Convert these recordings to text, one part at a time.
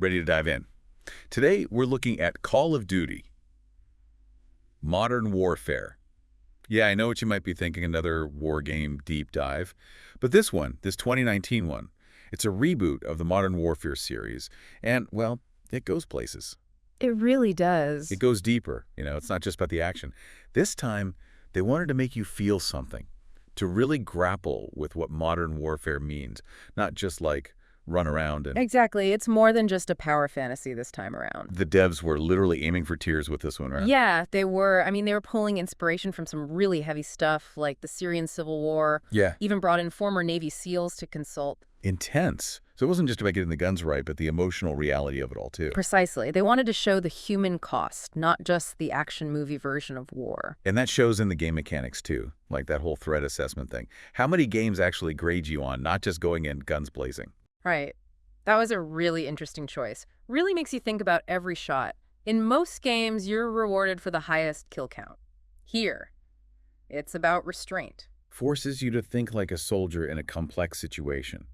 Ready to dive in? Today, we're looking at Call of Duty, Modern Warfare. Yeah, I know what you might be thinking, another war game deep dive. But this one, this 2019 one, it's a reboot of the Modern Warfare series. And, well, it goes places. It really does. It goes deeper. It's not just about the action. This time, they wanted to make you feel something, to really grapple with what modern warfare means, not just like run around and... Exactly. It's more than just a power fantasy this time around. The devs were literally aiming for tears with this one, right? Yeah, they were. I mean, they were pulling inspiration from some really heavy stuff like the Syrian Civil War. Yeah. Even brought in former Navy SEALs to consult. Intense. So it wasn't just about getting the guns right, but the emotional reality of it all, too. Precisely. They wanted to show the human cost, not just the action movie version of war. And that shows in the game mechanics, too, like that whole threat assessment thing. How many games actually grade you on not just going in guns blazing? Right. That was a really interesting choice. Really makes you think about every shot. In most games, you're rewarded for the highest kill count. Here, it's about restraint. Forces you to think like a soldier in a complex situation,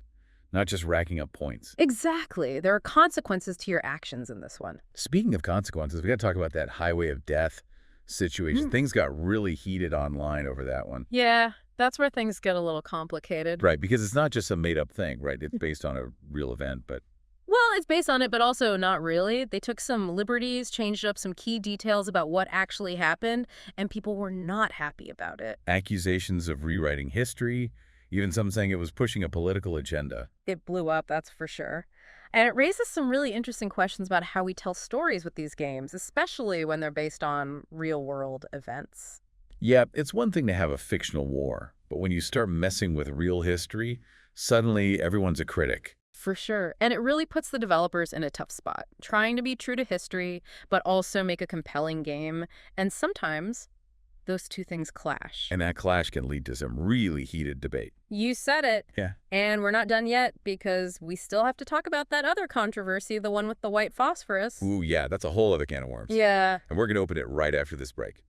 not just racking up points. Exactly. There are consequences to your actions in this one. Speaking of consequences, we got to talk about that highway of death situation. Things got really heated online over that one. Yeah, that's where things get a little complicated. Right, because it's not just a made-up thing, right? It's based on a real event, but... Well, it's based on it, but also not really. They took some liberties, changed up some key details about what actually happened, and people were not happy about it. Accusations of rewriting history, even some saying it was pushing a political agenda. It blew up, that's for sure. And it raises some really interesting questions about how we tell stories with these games, especially when they're based on real-world events. Yeah, it's one thing to have a fictional war, but when you start messing with real history, suddenly everyone's a critic. For sure. And it really puts the developers in a tough spot, trying to be true to history, but also make a compelling game. And sometimes those two things clash. And that clash can lead to some really heated debate. You said it. Yeah. And we're not done yet because we still have to talk about that other controversy, the one with the white phosphorus. Ooh, yeah, that's a whole other can of worms. Yeah. And we're going to open it right after this break.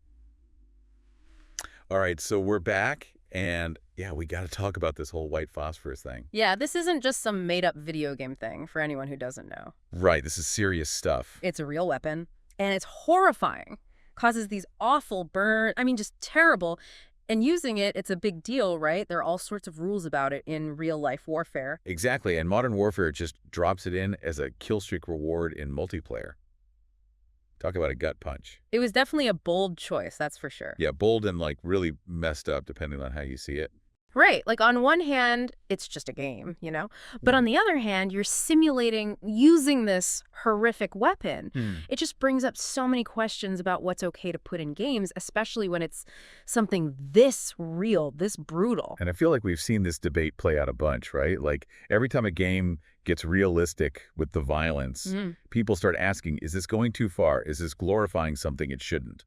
All right, so we're back, and yeah, we got to talk about this whole white phosphorus thing. Yeah, this isn't just some made-up video game thing, for anyone who doesn't know. Right, this is serious stuff. It's a real weapon, and it's horrifying. Causes these awful burn, just terrible. And using it, it's a big deal, right? There are all sorts of rules about it in real-life warfare. Exactly, and Modern Warfare just drops it in as a kill streak reward in multiplayer. Talk about a gut punch. It was definitely a bold choice, that's for sure. Yeah, bold and like really messed up depending on how you see it. Right. Like on one hand, it's just a game, But on the other hand, you're simulating using this horrific weapon. It just brings up so many questions about what's okay to put in games, especially when it's something this real, this brutal. And I feel like we've seen this debate play out a bunch, right? Like every time a game gets realistic with the violence, people start asking, is this going too far? Is this glorifying something it shouldn't?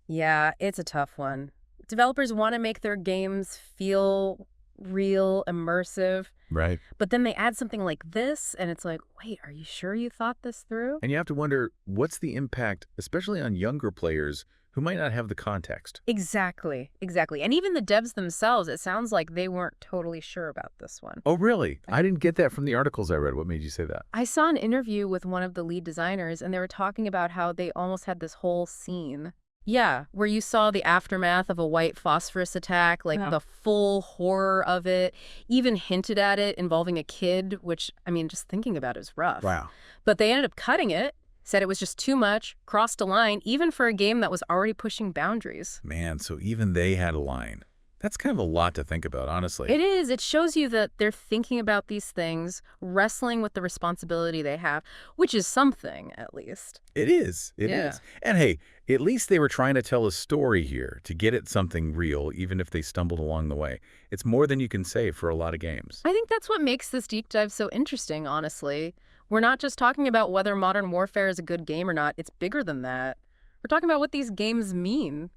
Yeah, it's a tough one. Developers want to make their games feel real, immersive. Right. But then they add something like this, and it's like, wait, are you sure you thought this through? And you have to wonder, what's the impact, especially on younger players who might not have the context? Exactly. And even the devs themselves, it sounds like they weren't totally sure about this one. Oh, really? I didn't get that from the articles I read. What made you say that? I saw an interview with one of the lead designers, and they were talking about how they almost had this whole scene. Yeah, where you saw the aftermath of a white phosphorus attack, like the full horror of it, even hinted at it involving a kid, which, just thinking about it is rough. Wow. But they ended up cutting it, said it was just too much, crossed a line, even for a game that was already pushing boundaries. Man, so even they had a line. That's kind of a lot to think about, honestly. It is. It shows you that they're thinking about these things, wrestling with the responsibility they have, which is something, at least. It is. It is. And hey, at least they were trying to tell a story here to get at something real, even if they stumbled along the way. It's more than you can say for a lot of games. I think that's what makes this deep dive so interesting, honestly. We're not just talking about whether Modern Warfare is a good game or not. It's bigger than that. We're talking about what these games mean,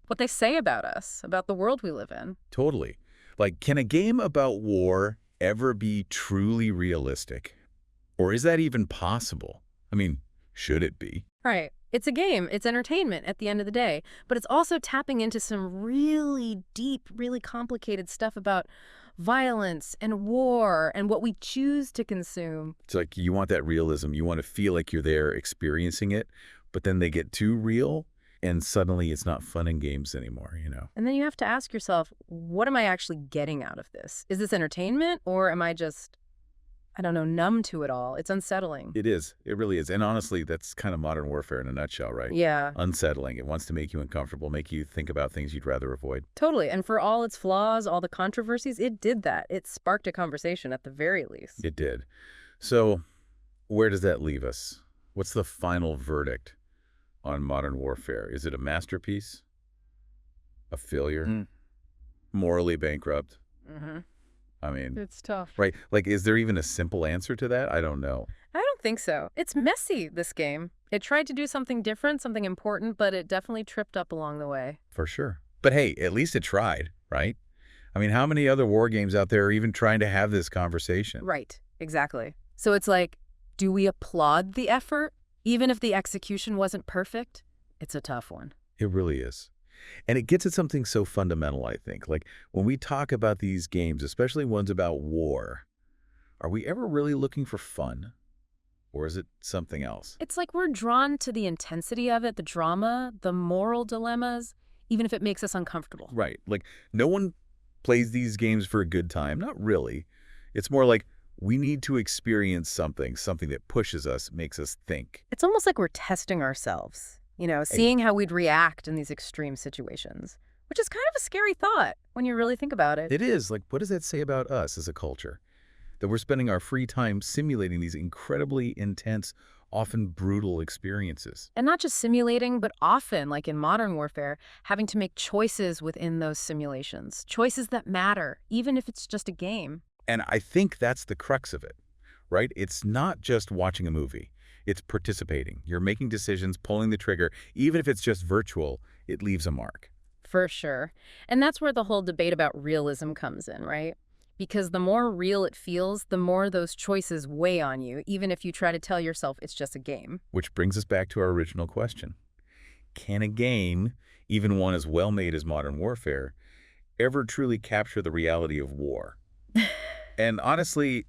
what they say about us, about the world we live in. Totally. Like, can a game about war ever be truly realistic? Or is that even possible? Should it be? Right. It's a game. It's entertainment at the end of the day. But it's also tapping into some really deep, really complicated stuff about violence and war and what we choose to consume. It's like you want that realism. You want to feel like you're there experiencing it, but then they get too real, and suddenly it's not fun and games anymore. And then you have to ask yourself, what am I actually getting out of this? Is this entertainment, or am I just, I don't know, numb to it all? It's unsettling. It is. It really is. And honestly, that's kind of modern warfare in a nutshell, right? Yeah, Unsettling. It wants to make you uncomfortable, make you think about things you'd rather avoid. totally. And for all its flaws, all the controversies, it did that. It sparked a conversation at the very least. It did. So where does that leave us? What's the final verdict on modern warfare? Is it a masterpiece? A failure? Morally bankrupt? Mm-hmm. I mean, It's tough. right? Like, is there even a simple answer to that? I don't know. I don't think so. It's messy, this game. It tried to do something different, something important, but it definitely tripped up along the way. For sure. But hey, at least it tried, right? I mean, how many other war games out there are even trying to have this conversation? Right, exactly. So it's like, do we applaud the effort, even if the execution wasn't perfect? It's a tough one. It really is. And it gets at something so fundamental, I think. Like, when we talk about these games, especially ones about war, are we ever really looking for fun? Or is it something else? It's like we're drawn to the intensity of it, the drama, the moral dilemmas, even if it makes us uncomfortable. Right. Like, no one plays these games for a good time. Not really. It's more like we need to experience something that pushes us, makes us think. It's almost like we're testing ourselves, seeing how we'd react in these extreme situations, which is kind of a scary thought when you really think about it. It is. Like, what does that say about us as a culture? That we're spending our free time simulating these incredibly intense, often brutal experiences. And not just simulating, but often, like in modern warfare, having to make choices within those simulations, choices that matter, even if it's just a game. And I think that's the crux of it, right? It's not just watching a movie. It's participating. You're making decisions, pulling the trigger. Even if it's just virtual, it leaves a mark. For sure. And that's where the whole debate about realism comes in, right? Because the more real it feels, the more those choices weigh on you, even if you try to tell yourself it's just a game. Which brings us back to our original question. Can a game, even one as well-made as modern warfare, ever truly capture the reality of war? And honestly,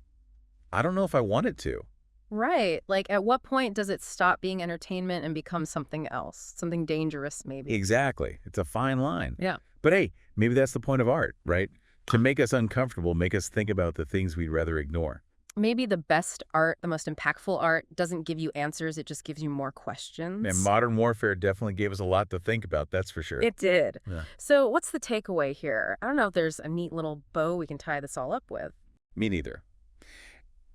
I don't know if I want it to. Right. Like, at what point does it stop being entertainment and become something else? Something dangerous, maybe. Exactly. It's a fine line. Yeah. But hey, maybe that's the point of art, right? To make us uncomfortable, make us think about the things we'd rather ignore. Maybe the best art, the most impactful art, doesn't give you answers. It just gives you more questions. And modern warfare definitely gave us a lot to think about, that's for sure. It did. Yeah. So what's the takeaway here? I don't know if there's a neat little bow we can tie this all up with. Me neither.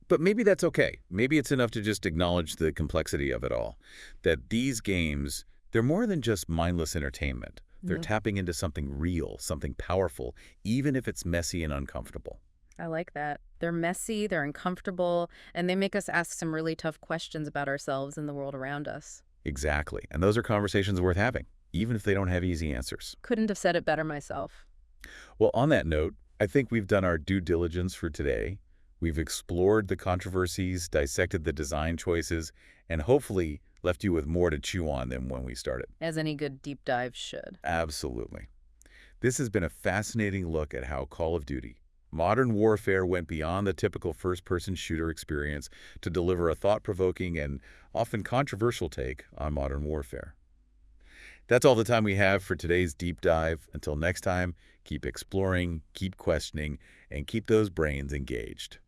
But maybe that's okay. Maybe it's enough to just acknowledge the complexity of it all. That these games, they're more than just mindless entertainment. They're tapping into something real, something powerful, even if it's messy and uncomfortable. I like that. They're messy, they're uncomfortable, and they make us ask some really tough questions about ourselves and the world around us. Exactly. And those are conversations worth having, even if they don't have easy answers. Couldn't have said it better myself. Well, on that note, I think we've done our due diligence for today. We've explored the controversies, dissected the design choices, and hopefully left you with more to chew on than when we started. As any good deep dive should. Absolutely. This has been a fascinating look at how Call of Duty, modern warfare, went beyond the typical first-person shooter experience to deliver a thought-provoking and often controversial take on modern warfare. That's all the time we have for today's deep dive. Until next time, keep exploring, keep questioning, and keep those brains engaged.